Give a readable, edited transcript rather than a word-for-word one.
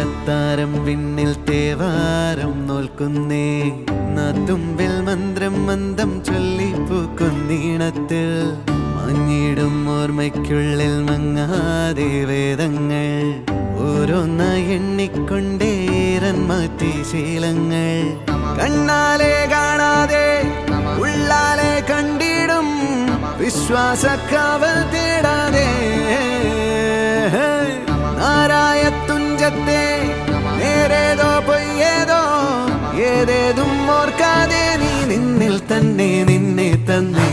അത്താരം വിണ്ണിൽ തേവാരം നോൽക്കുന്നേ നാത്തുമ്പിൽ മന്ത്രം മന്ദം ചൊല്ലിപ്പൂക്കുന്നീണത്തിൽ മഞ്ഞിടും ഓർമ്മയ്ക്കുള്ളിൽ മങ്ങാതെ വേദങ്ങൾ ഓരോന്നായി എണ്ണിക്കൊണ്ടേരൻ മാറ്റി ശീലങ്ങൾ കണ്ണാലെ കാണാതെ ഉള്ളാലെ കണ്ടിടും വിശ്വാസക്കാവൽ തേടാതെ നാരായ തുഞ്ചത്തെ നേരേതോ പൊയ്യേതോ ഏതേതും ഓർക്കാതെ നീ നിന്നിൽ തന്നെ നിന്നെ തന്നെ